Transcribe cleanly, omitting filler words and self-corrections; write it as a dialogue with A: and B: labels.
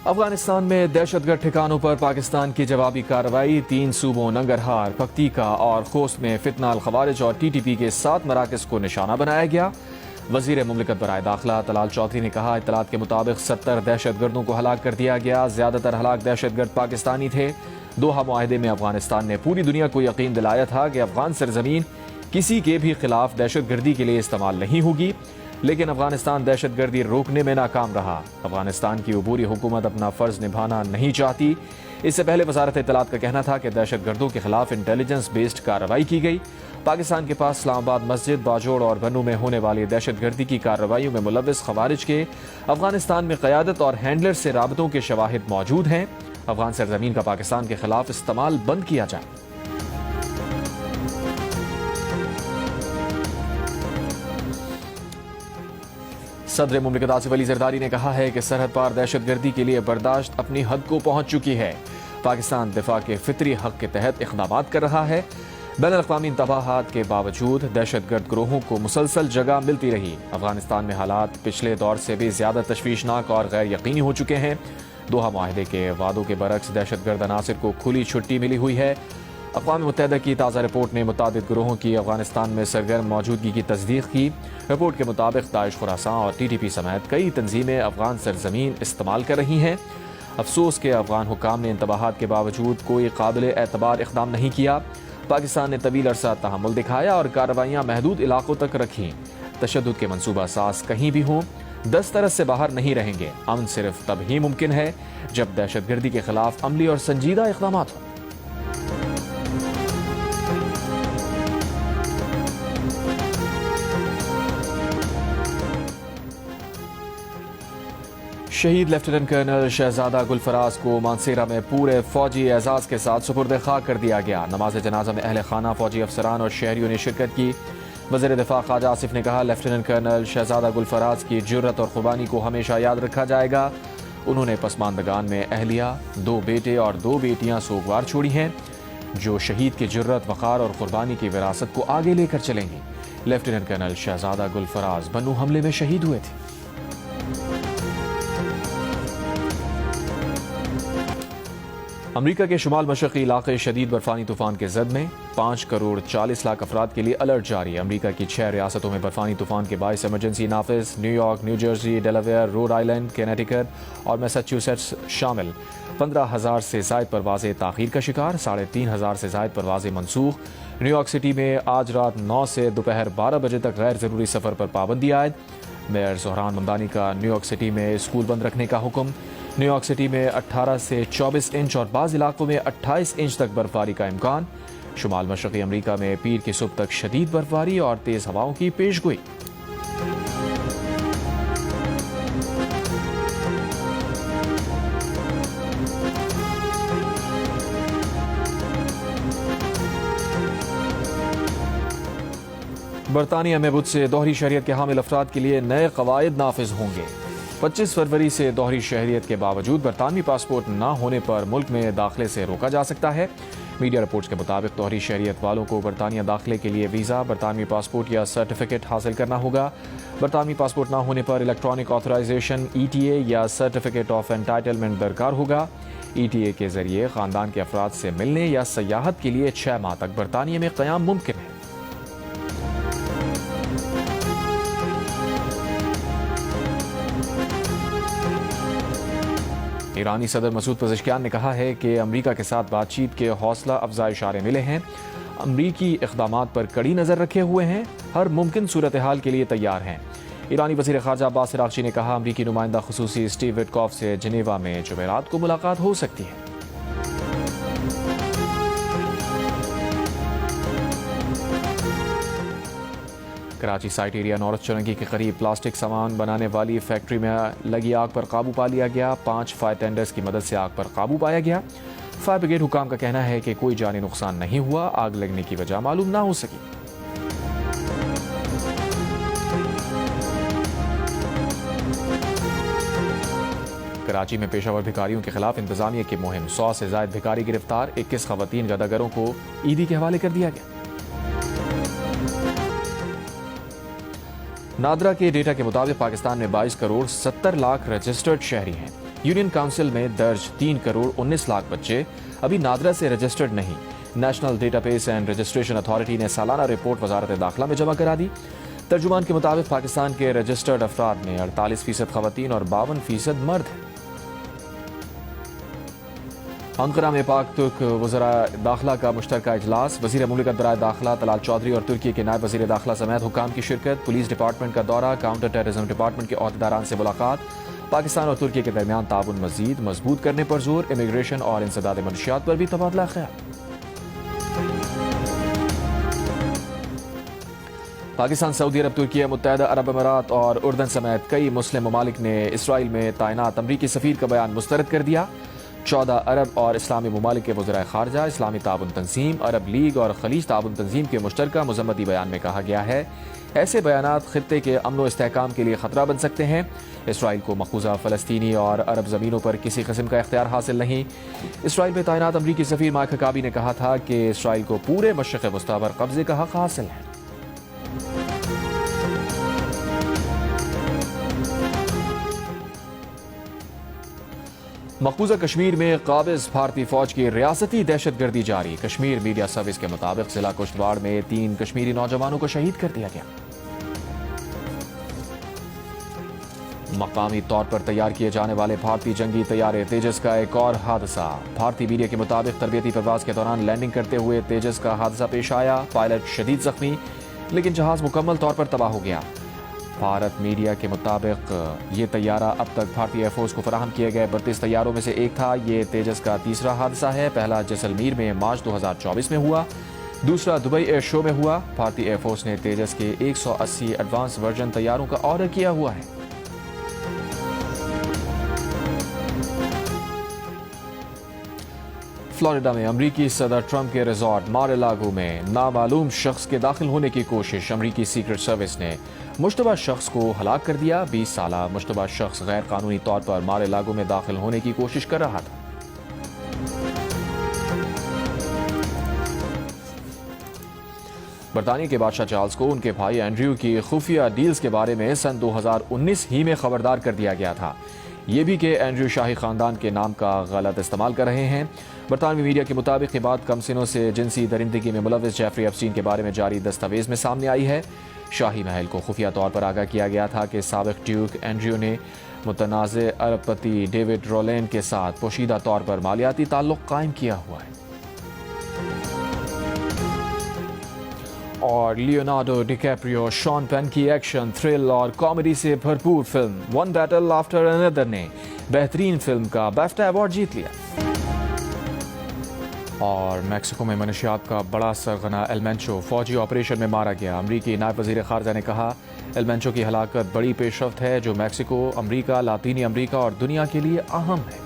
A: अफगानिस्तान में दहशतगर्द ठिकानों पर पाकिस्तान की जवाबी कार्रवाई। 3 सूबों नंगरहार, पख्तीका और खोस्त में फितना अल खवारिज और TTP के 7 मराकज को निशाना बनाया गया। वजीर मुमलिकत बराए दाखिला तलाल चौधरी ने कहा, इत्तलात के मुताबिक 70 दहशतगर्दों को हलाक कर दिया गया। ज्यादातर हलाक दहशतगर्द पाकिस्तानी थे। दोहा मुआहदे में अफगानिस्तान ने पूरी दुनिया को यकीन दिलाया था कि अफगान सरजमीन किसी के भी खिलाफ दहशतगर्दी के लिए इस्तेमाल नहीं होगी, लेकिन अफगानिस्तान दहशतगर्दी रोकने में नाकाम रहा। अफगानिस्तान की अबूरी हुकूमत अपना फर्ज निभाना नहीं चाहती। इससे पहले वजारत इत्तलात का कहना था कि दहशतगर्दों के खिलाफ इंटेलिजेंस बेस्ड कार्रवाई की गई। पाकिस्तान के पास इस्लामाबाद मस्जिद, बाजोड़ और बनू में होने वाली दहशतगर्दी की कार्रवाइयों में मुलव्विस खवारिज के अफगानिस्तान में क़यादत और हैंडलर से राबतों के शवाहिद मौजूद हैं। अफगान सरजमीन का पाकिस्तान के खिलाफ इस्तेमाल बंद किया जाए। सदर मुमलिकत आसिफ अली जरदारी ने कहा है कि सरहद पार दहशतगर्दी के लिए बर्दाश्त अपनी हद को पहुंच चुकी है। पाकिस्तान दिफा के फितरी हक के तहत इक़दाम कर रहा है। बैनुल-अक़वामी तबाहात के बावजूद दहशतगर्द ग्रोहों को मुसलसल जगह मिलती रही। अफगानिस्तान में हालात पिछले दौर से भी ज्यादा तशवीशनाक और गैर यकीनी हो चुके हैं। दोहा मुआहदे के वादों के बरक्स दहशतगर्द अनासिर को खुली छुट्टी मिली हुई है। अक़वाम मुत्तहिदा की ताज़ा रिपोर्ट ने मुतादिद ग्रोहों की अफगानिस्तान में सरगर्म मौजूदगी की तस्दीक की। रिपोर्ट के मुताबिक दाइश, खुरासान और TTP समेत कई तंजीमें अफगान सरजमीन इस्तेमाल कर रही हैं। अफसोस के अफगान हुकाम ने इंतबाहात के बावजूद कोई काबिल एतबार इक़दाम नहीं किया। पाकिस्तान ने तवील अरसा तहम्मुल दिखाया और कार्रवाइयाँ महदूद इलाकों तक रखी। तशद्दुद के मनसूबा साज कहीं भी हों, दस्तरस से बाहर नहीं रहेंगे। अमन सिर्फ तब ही मुमकिन है जब दहशतगर्दी के खिलाफ अमली और संजीदा इक़दाम हों। शहीद लेफ्टिनेंट कर्नल शहजादा गुलफराज को मानसेरा में पूरे फौजी एजाज के साथ सुपुर्द खाक कर दिया गया। नमाज जनाजा में अहले खाना, फौजी अफसरान और शहरियों ने शिरकत की। वज़ीर दिफा ख्वाजा आसिफ ने कहा, लेफ्टिनेंट कर्नल शहजादा गुलफराज की जुर्रत और कुर्बानी को हमेशा याद रखा जाएगा। उन्होंने पसमानदगान में अहलिया, 2 बेटे और 2 बेटियां सोगवार छोड़ी हैं, जो शहीद की जुर्रत, वक़ार और कुर्बानी की विरासत को आगे लेकर चलेंगी। लेफ्टिनेंट कर्नल शहजादा गुलफराज बनू हमले में शहीद हुए थे। अमरीका के शुमाल मशरक़ी इलाके शदीद बर्फानी तूफान के जद में 5 करोड़ 40 लाख अफराद के लिए अलर्ट जारी है। अमरीका की 6 रियासतों में बर्फानी तूफान के बाइस इमरजेंसी नाफिज। New York, New Jersey, Delaware, Rhode Island, Connecticut और मैसाचुसेट्स शामिल। 15,000 से ज़ायद परवाज़ें ताख़ीर का शिकार, 3,500 से ज़ायद परवाज़ें मनसूख। न्यूयॉर्क सिटी में आज रात 9 से दोपहर 12 बजे तक गैर ज़रूरी सफ़र पर पाबंदी आयद। मेयर ज़ोहरान ममदानी का न्यूयॉर्क सिटी में स्कूल बंद रखने का हुक्म। न्यूयॉर्क सिटी में 18 से 24 इंच और बाज़ इलाकों में 28 इंच तक बर्फबारी का इम्कान। शुमाल मशरक़ी अमरीका में पीर की सुबह तक शदीद बर्फबारी और तेज़ हवाओं की पेशगोई। बरतानिया में बुध से दोहरी शहरियत के हामिल अफराद के लिए नए कवायद नाफिज होंगे। 25 फरवरी से दोहरी शहरियत के बावजूद बरतानवी पासपोर्ट न होने पर मुल्क में दाखिले से रोका जा सकता है। मीडिया रिपोर्ट्स के मुताबिक दोहरी शहरियत वालों को बरतानिया दाखिले के लिए वीज़ा, बरतानवी पासपोर्ट या सर्टिफिकेट हासिल करना होगा। बरतानवी पासपोर्ट न होने पर इलेक्ट्रॉनिक ऑथराइजेशन ETA या सर्टिफिकेट ऑफ एंटाइटलमेंट दरकार होगा। ETA के जरिए ख़ानदान के अफराद से मिलने या सयाहत के लिए 6 माह तक बरतानिया में क़याम मुमकिन है। ईरानी सदर मसूद पज़ेश्कियान ने कहा है कि अमरीका के साथ बातचीत के हौसला अफजा इशारे मिले हैं। अमरीकी इक़दामात पर कड़ी नज़र रखे हुए हैं, हर मुमकिन सूरत हाल के लिए तैयार हैं। ईरानी वज़ीर ख़ारजा अब्बास अराग़ची ने कहा, अमरीकी नुमाइंदा ख़ुसूसी स्टीव विटकॉफ से जिनेवा में जुमेरात को मुलाकात हो सकती है। कराची साइट एरिया नौरत चौरंगी के करीब प्लास्टिक सामान बनाने वाली फैक्ट्री में लगी आग पर काबू पा लिया गया। 5 फायर टेंडर्स की मदद से आग पर काबू पाया गया। फायर ब्रिगेड हुकाम का कहना है कि कोई जानी नुकसान नहीं हुआ। आग लगने की वजह मालूम ना हो सकी। कराची में पेशावर भिखारियों के खिलाफ इंतजामिया की मुहिम, 100 से ज्यादा भिखारी गिरफ्तार। 21 खवातीन गदागरों को ईदी के हवाले कर दिया गया। नादरा के डेटा के मुताबिक पाकिस्तान में 22 करोड़ 70 लाख रजिस्टर्ड शहरी हैं। यूनियन काउंसिल में दर्ज 3 करोड़ 19 लाख बच्चे अभी नादरा से रजिस्टर्ड नहीं। National database and registration authority ने सालाना रिपोर्ट वजारत दाखिला में जमा करा दी। तर्जुमान के मुताबिक पाकिस्तान के रजिस्टर्ड अफराद में 48% खवातीन और 52% मर्द हैं। अंकारा में पाक तुर्क वज़रा दाखिला का मुश्तरका इजलास। वज़ीर मुमलिकत बराए दाखिला तलाल चौधरी और तुर्की के नायब वज़ीर दाखिला समेत हुकाम की शिरकत। पुलिस डिपार्टमेंट का दौरा, काउंटर टेररिज्म डिपार्टमेंट के अहदेदारान से मुलाकात। पाकिस्तान और तुर्की के दरमियान ताउन मजीद मजबूत करने पर जोर। इमिग्रेशन और इंसदाद मनशियात पर भी तबादला ख्याल। पाकिस्तान, सऊदी अरब, तुर्की, मुत्तहदा अरब अमारात और उर्दन समेत कई मुस्लिम ममालिक ने इसराइल में तैनात अमरीकी सफीर का बयान मुस्तरद कर दिया। 14 अरब और इस्लामी ममालिक के वज़राए खारजा, इस्लामी ताउन तंजीम, अरब लीग और खलीज ताउन तंजीम के मुश्तरका मुज़म्मती बयान में कहा गया है ऐसे बयानात खित्ते के अमन व इस्तेहकाम के लिए खतरा बन सकते हैं। इसराइल को मकबूजा फ़लस्तीनी और अरब ज़मीनों पर किसी किस्म का इख्तियार हासिल नहीं। इसराइल में तैनात अमरीकी सफीर माइक हकाबी ने कहा था कि इसराइल को पूरे मशरिक़ वस्ता पर कब्जे का हक़ हासिल है। मकबूजा कश्मीर में काबिज भारतीय फौज की रियासती दहशतगर्दी जारी। कश्मीर मीडिया सर्विस के मुताबिक जिला कुश्तवाड़ में 3 कश्मीरी नौजवानों को शहीद कर दिया गया। मकामी तौर पर तैयार किए जाने वाले भारतीय जंगी तैयारे तेजस का एक और हादसा। भारतीय मीडिया के मुताबिक तरबियती प्रवास के दौरान लैंडिंग करते हुए तेजस का हादसा पेश आया। पायलट शदीद जख्मी, लेकिन जहाज मुकम्मल तौर पर तबाह हो गया। भारत मीडिया के मुताबिक ये तैयारा अब तक भारतीय एयरफोर्स को फराहम किए गए 32 तैयारों में से एक था। ये तेजस का तीसरा हादसा है। पहला जैसलमेर में मार्च 2024 में हुआ, दूसरा दुबई एयर शो में हुआ। भारतीय एयरफोर्स ने तेजस के 180 एडवांस वर्जन तैयारों का ऑर्डर किया हुआ है। फ्लोरिडा में अमरीकी सदर ट्रंप के रिजॉर्ट मार-ए-लागो में नामालूम शख्स के दाखिल होने की कोशिश। अमरीकी सीक्रेट सर्विस ने मुश्तबा शख्स को हलाक कर दिया। 20 साला मुश्तबा शख्स गैर कानूनी तौर पर मार-ए-लागो में दाखिल होने की कोशिश कर रहा था। बरतानिया के बादशाह चार्ल्स को उनके भाई एंड्रयू की खुफिया डील्स के बारे में सन 2019 ही में खबरदार कर दिया गया था। ये भी कि एंड्रयू शाही खानदान के नाम का गलत इस्तेमाल कर रहे हैं। बरतानवी मीडिया के मुताबिक ये बात कम सिनों से जिनसी दरिंदगी में मुलविस जेफरी एप्स्टीन के बारे में जारी दस्तावेज में सामने आई है। शाही महल को खुफिया तौर पर आगाह किया गया था कि साबिक ड्यूक एंड्रयू ने मुतनाज़े अरबपति डेविड रोलेन के साथ पोशीदा तौर पर मालियाती ताल्लुक कायम किया हुआ है। और लियोनार्डो डिकैप्रियो, शॉन पेन की एक्शन, थ्रिल और कॉमेडी से भरपूर film one battle after another ने बेहतरीन फिल्म का BAFTA अवार्ड जीत लिया। और मैक्सिको में मनशियात का बड़ा सरगना एलमेंचो फौजी ऑपरेशन में मारा गया। अमरीकी नायब वज़ीर खारजा ने कहा एलमेंचो की हलाकत बड़ी पेशरफ्त है जो मैक्सिको, अमरीका, लातीनी अमरीका और दुनिया के लिए अहम है।